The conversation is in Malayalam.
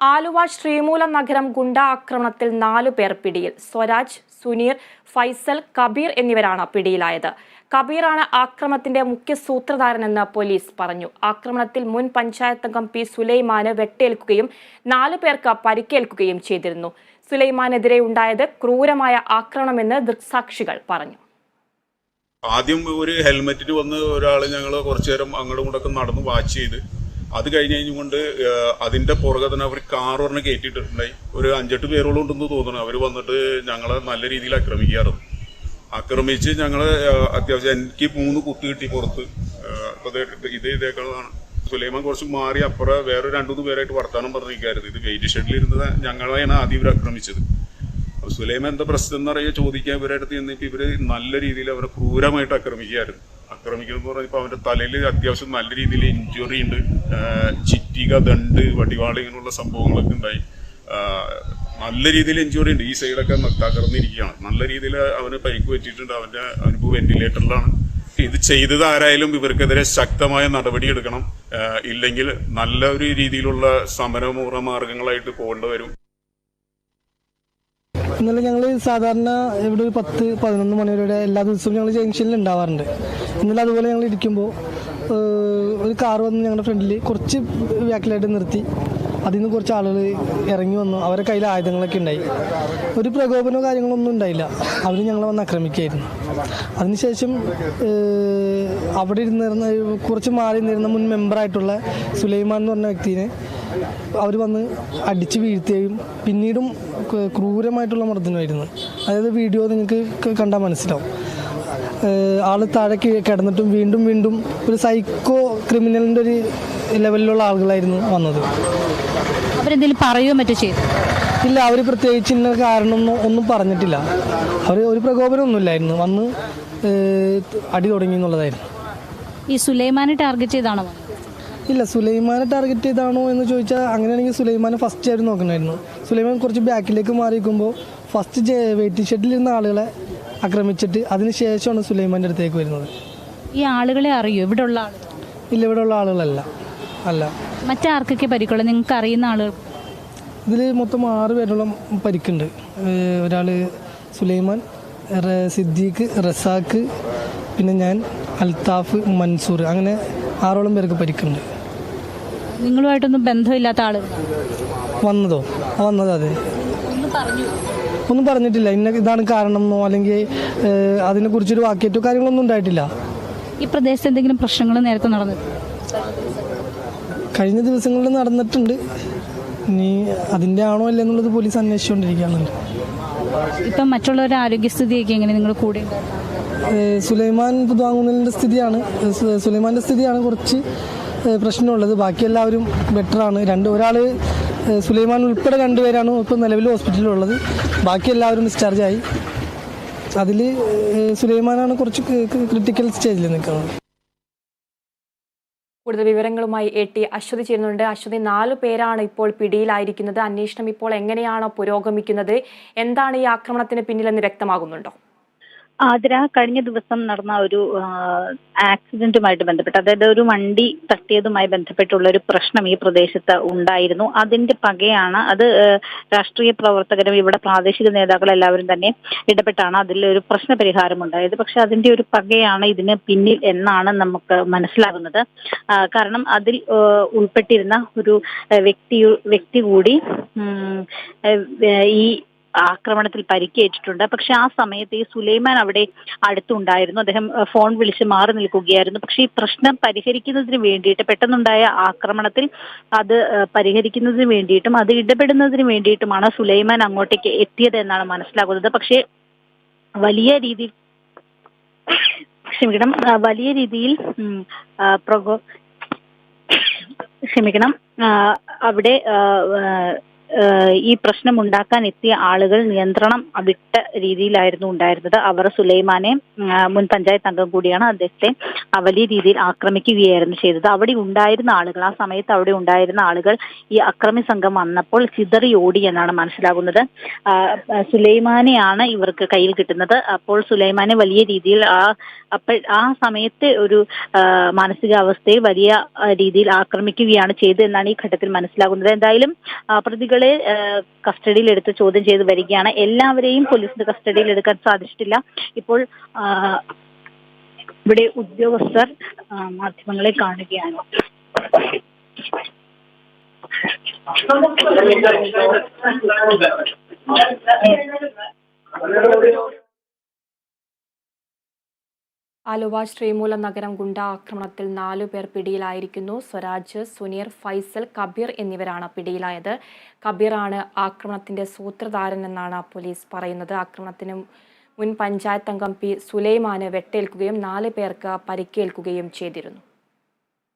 ആലുവ ശ്രീമൂലം നഗരം ഗുണ്ടാ ആക്രമണത്തിൽ 4 പേർ പിടിയിൽ. സ്വരാജ്, സുനീർ, ഫൈസൽ, കബീർ എന്നിവരാണ് പിടിയിലായത്. കബീറാണ് ആക്രമണത്തിന്റെ മുഖ്യ സൂത്രധാരനെന്ന് പോലീസ് പറഞ്ഞു. ആക്രമണത്തിൽ മുൻ പഞ്ചായത്തംഗം പി സുലൈമാന് വെട്ടേൽക്കുകയും 4 പേർക്ക് പരിക്കേൽക്കുകയും ചെയ്തിരുന്നു. സുലൈമാനെതിരെ ഉണ്ടായത് ക്രൂരമായ ആക്രമണമെന്ന് ദൃക്സാക്ഷികൾ പറഞ്ഞു. ആദ്യം ഒരു ഹെൽമെറ്റിന് വന്ന് ഒരാൾ ഞങ്ങൾ കുറച്ചു നേരം അങ്ങോട്ടും ഇങ്ങോട്ടൊക്കെ നടന്ന് വാച്ച് ചെയ്ത് അത് കഴിഞ്ഞുകൊണ്ട് അതിന്റെ പുറകെ തന്നെ അവർ കാർ പറഞ്ഞ് കയറ്റിയിട്ടുണ്ടായി. ഒരു 5-8 പേരോളം ഉണ്ടെന്ന് തോന്നുന്നു. അവർ വന്നിട്ട് ഞങ്ങളെ നല്ല രീതിയിൽ ആക്രമിച്ച് ഞങ്ങളെ അത്യാവശ്യം എനിക്ക് 3 കുത്ത് കിട്ടി പുറത്ത്. ഇതേക്കാളാണ് സുലൈമാൻ കുറച്ച് മാറി അപ്പുറം വേറെ 2-3 പേരായിട്ട് വർത്താനം പറഞ്ഞിരിക്കായിരുന്നു. ഇത് വെയിറ്റ് ഷെഡിൽ ഇരുന്നത് ഞങ്ങളെയാണ് ആദ്യം ഇവർ ആക്രമിച്ചത്. സുലൈമാൻ എന്താ പ്രശ്നം എന്ന് പറയുക ചോദിക്കാൻ ഇവരുടെ അടുത്ത് ചെന്നിട്ട് ഇവര് നല്ല രീതിയിൽ അവരെ ക്രൂരമായിട്ട് ആക്രമിക്കുന്നു എന്ന് പറഞ്ഞപ്പോൾ അവന്റെ തലയിൽ അത്യാവശ്യം നല്ല രീതിയിൽ ഇഞ്ചുറി ഉണ്ട്. ചിറ്റിക, ദണ്ട്, വടിവാള് ഇങ്ങനെയുള്ള സംഭവങ്ങളൊക്കെ ഉണ്ടായി. നല്ല രീതിയിൽ ഇഞ്ചുറി ഉണ്ട്. ഈ സൈഡൊക്കെ തകർന്നിരിക്കുകയാണ്. നല്ല രീതിയിൽ അവന് പരിക്ക് പറ്റിയിട്ടുണ്ട്. അവനിപ്പോൾ വെന്റിലേറ്ററിലാണ്. ഇത് ചെയ്തത് ആരായാലും ഇവർക്കെതിരെ ശക്തമായ നടപടി എടുക്കണം. ഇല്ലെങ്കിൽ നല്ല ഒരു രീതിയിലുള്ള സമരമൂറ മാർഗങ്ങളായിട്ട് പോകേണ്ടി വരും. ഇന്നലെ ഞങ്ങൾ സാധാരണ ഇവിടെ ഒരു 10-11 മണിവരെ എല്ലാ ദിവസവും ഞങ്ങൾ ജംഗ്ഷനിൽ ഉണ്ടാവാറുണ്ട്. ഇന്നലെ അതുപോലെ ഞങ്ങൾ ഇരിക്കുമ്പോൾ ഒരു കാർ വന്ന് ഞങ്ങളുടെ ഫ്രണ്ടിൽ കുറച്ച് ബാക്കിലായിട്ട് നിർത്തി. അതിൽ നിന്ന് കുറച്ച് ആളുകൾ ഇറങ്ങി വന്നു. അവരുടെ കയ്യിൽ ആയുധങ്ങളൊക്കെ ഉണ്ടായി. ഒരു പ്രകോപനമോ കാര്യങ്ങളോ ഒന്നും ഉണ്ടായില്ല. അവർ ഞങ്ങളെ വന്ന് ആക്രമിക്കുകയായിരുന്നു. അതിനുശേഷം അവിടെ ഇരുന്നിരുന്ന കുറച്ച് മാറി നിന്നിരുന്ന മുൻ മെമ്പറായിട്ടുള്ള സുലൈമാൻ എന്ന് പറഞ്ഞ വ്യക്തിനെ അവർ വന്ന് അടിച്ച് വീഴ്ത്തുകയും പിന്നീടും ക്രൂരമായിട്ടുള്ള മർദ്ദനമായിരുന്നു. അതായത് വീഡിയോ നിങ്ങൾക്ക് കണ്ടാൽ മനസ്സിലാവും. ആൾ താഴെ കിടന്നിട്ടും വീണ്ടും ഒരു സൈക്കോ ക്രിമിനലിൻ്റെ ഒരു ലെവലിലുള്ള ആളുകളായിരുന്നു വന്നത്. അവരെന്തെങ്കിലും പറയുകയോ മറ്റോ ചെയ്തു? ഇല്ല, അവർ പ്രത്യേകിച്ച് ഇന്ന കാരണം ഒന്നും പറഞ്ഞിട്ടില്ല. അവർ ഒരു പ്രകോപനമൊന്നുമില്ലായിരുന്നു. വന്ന് അടി തുടങ്ങി എന്നുള്ളതായിരുന്നു. ഈ സുലൈമാനെ ടാർഗറ്റ് ചെയ്താണോ? ഇല്ല, സുലൈമാനെ ടാർഗറ്റ് ചെയ്താണോ എന്ന് ചോദിച്ചാൽ അങ്ങനെയാണെങ്കിൽ സുലൈമാനെ ഫസ്റ്റ് ആയിരുന്നു നോക്കണമായിരുന്നു. സുലൈമാൻ കുറച്ച് ബാക്കിലേക്ക് മാറിയിരിക്കുമ്പോൾ ഫസ്റ്റ് വെയിറ്റിംഗ് ഷെഡിലിരുന്ന ആളുകളെ ആക്രമിച്ചിട്ട് അതിനുശേഷമാണ് സുലൈമാൻ്റെ അടുത്തേക്ക് വരുന്നത്. ഈ ആളുകളെ അറിയോ? ഇവിടെ ഉള്ള ആളുകൾ? ഇല്ല, ഇവിടെ ഉള്ള ആളുകളല്ല. മറ്റാർക്കൊക്കെ പരിക്കുള്ള നിങ്ങൾക്ക് അറിയുന്ന ആളുകൾ? ഇതിൽ മൊത്തം 6 പേരോളം പരിക്കുണ്ട്. ഒരാൾ സുലൈമാൻ, സിദ്ദീഖ്, റസാഖ്, പിന്നെ ഞാൻ, അൽത്താഫ്, മൻസൂർ, അങ്ങനെ 6ഓളം പേർക്ക് പരിക്കുണ്ട്. നിങ്ങളുമായിട്ടൊന്നും ബന്ധമില്ലാത്ത ആളുകൾ വന്നതോ? അതെ. ഒന്നും പറഞ്ഞിട്ടില്ല. ഇതാണ് കാരണമെന്നോ അല്ലെങ്കിൽ അതിനെക്കുറിച്ചൊരു വാക്കേറ്റോ കാര്യങ്ങളൊന്നും ഉണ്ടായിട്ടില്ല. ഈ പ്രദേശത്ത് എന്തെങ്കിലും പ്രശ്നങ്ങൾ നേരത്തെ നടന്നു? കഴിഞ്ഞ ദിവസങ്ങളിൽ നടന്നിട്ടുണ്ട്. ഇനി അതിൻ്റെ ആണോ അല്ലേ എന്നുള്ളത് പോലീസ് അന്വേഷിച്ചുകൊണ്ടിരിക്കുകയാണ്. ഇപ്പം മറ്റുള്ളവരുടെ ആരോഗ്യസ്ഥിതിയൊക്കെ എങ്ങനെ നിങ്ങൾ കൂടെ? സുലൈമാൻ പുതുവാങ്ങുന്നതിൻ്റെ സ്ഥിതിയാണ്. സുലൈമാൻ്റെ സ്ഥിതിയാണ് കുറച്ച് പ്രശ്നമുള്ളത്. ബാക്കി എല്ലാവരും ബെറ്ററാണ്. ഒരാൾ സുലൈമാൻ ഉൾപ്പെടെ 2 പേരാണ് ഇപ്പോൾ നിലവിൽ ഹോസ്പിറ്റലിലുള്ളത്. ബാക്കി എല്ലാവരും ഡിസ്ചാർജായി. അതിൽ സുലൈമാനാണ് കുറച്ച് ക്രിട്ടിക്കൽ സ്റ്റേജിൽ നിൽക്കുന്നത്. കൂടുതൽ വിവരങ്ങളുമായി AT അശ്വതി ചേരുന്നുണ്ട്. അശ്വതി, 4 പേരാണ് ഇപ്പോൾ പിടിയിലായിരിക്കുന്നത്. അന്വേഷണം ഇപ്പോൾ എങ്ങനെയാണ് പുരോഗമിക്കുന്നത്? എന്താണ് ഈ ആക്രമണത്തിന് പിന്നിലെന്ന് വ്യക്തമാകുന്നുണ്ടോ? ആതിര, കഴിഞ്ഞ ദിവസം നടന്ന ഒരു ആക്സിഡന്റുമായിട്ട് ബന്ധപ്പെട്ട്, അതായത് ഒരു വണ്ടി തട്ടിയതുമായി ബന്ധപ്പെട്ടുള്ള ഒരു പ്രശ്നം ഈ പ്രദേശത്ത് ഉണ്ടായിരുന്നു. അതിന്റെ പകയാണ് അത്. രാഷ്ട്രീയ പ്രവർത്തകരും ഇവിടെ പ്രാദേശിക നേതാക്കളെല്ലാവരും തന്നെ ഇടപെട്ടാണ് അതിലൊരു പ്രശ്ന പരിഹാരം ഉണ്ടായത്. പക്ഷെ അതിന്റെ ഒരു പകയാണ് ഇതിന് പിന്നിൽ എന്നാണ് നമുക്ക് മനസ്സിലാകുന്നത്. കാരണം അതിൽ ഉൾപ്പെട്ടിരുന്ന ഒരു വ്യക്തി കൂടി ഈ ആക്രമണത്തിൽ പരിക്കേറ്റിട്ടുണ്ട്. പക്ഷെ ആ സമയത്ത് ഈ സുലൈമാൻ അവിടെ അടുത്തുണ്ടായിരുന്നു. അദ്ദേഹം ഫോൺ വിളിച്ച് മാറി നിൽക്കുകയായിരുന്നു. പക്ഷെ ഈ പ്രശ്നം പരിഹരിക്കുന്നതിന് വേണ്ടിയിട്ട്, പെട്ടെന്നുണ്ടായ ആക്രമണത്തിൽ അത് പരിഹരിക്കുന്നതിന് വേണ്ടിയിട്ടും അത് ഇടപെടുന്നതിന് വേണ്ടിയിട്ടുമാണ് സുലൈമാൻ അങ്ങോട്ടേക്ക് എത്തിയത് എന്നാണ് മനസ്സിലാകുന്നത്. പക്ഷേ വലിയ രീതിയിൽ അവിടെ ഈ പ്രശ്നം ഉണ്ടാക്കാൻ എത്തിയ ആളുകൾ നിയന്ത്രണം വിട്ട രീതിയിലായിരുന്നു ഉണ്ടായിരുന്നത്. അവർ സുലൈമാനെ, മുൻ പഞ്ചായത്ത് അംഗം കൂടിയാണ്, അദ്ദേഹത്തെ വലിയ രീതിയിൽ ആക്രമിക്കുകയായിരുന്നു ചെയ്തത്. അവിടെ ഉണ്ടായിരുന്ന ആളുകൾ, ആ സമയത്ത് അവിടെ ഉണ്ടായിരുന്ന ആളുകൾ ഈ അക്രമി സംഘം വന്നപ്പോൾ ചിതറി ഓടി എന്നാണ് മനസ്സിലാകുന്നത്. സുലൈമാനെയാണ് ഇവർക്ക് കയ്യിൽ കിട്ടുന്നത്. അപ്പോൾ സുലൈമാനെ വലിയ രീതിയിൽ ആ സമയത്ത് ഒരു മാനസികാവസ്ഥയെ വലിയ രീതിയിൽ ആക്രമിക്കുകയാണ് ചെയ്തത് എന്നാണ് ഈ ഘട്ടത്തിൽ മനസ്സിലാകുന്നത്. എന്തായാലും പ്രതികളെ കസ്റ്റഡിയിൽ എടുത്ത് ചോദ്യം ചെയ്ത് വരികയാണ്. എല്ലാവരെയും പോലീസിന്റെ കസ്റ്റഡിയിൽ എടുക്കാൻ സാധിച്ചിട്ടില്ല. ഇപ്പോൾ ഇവിടെ ഉദ്യോഗസ്ഥർ മാധ്യമങ്ങളെ കാണുകയാണ്. ആലുവ ശ്രീമൂലം നഗരം ഗുണ്ട ആക്രമണത്തിൽ 4 പേർ പിടിയിലായിരിക്കുന്നു. സ്വരാജ്, സുനീർ, ഫൈസൽ, കബീർ എന്നിവരാണ് പിടിയിലായത്. കബീറാണ് ആക്രമണത്തിന്റെ സൂത്രധാരനെന്നാണ് പോലീസ് പറയുന്നത്. ആക്രമണത്തിന് മുൻ പഞ്ചായത്ത് അംഗം പി സുലൈമാന് വെട്ടേൽക്കുകയും 4 പേർക്ക് പരിക്കേൽക്കുകയും ചെയ്തിരുന്നു.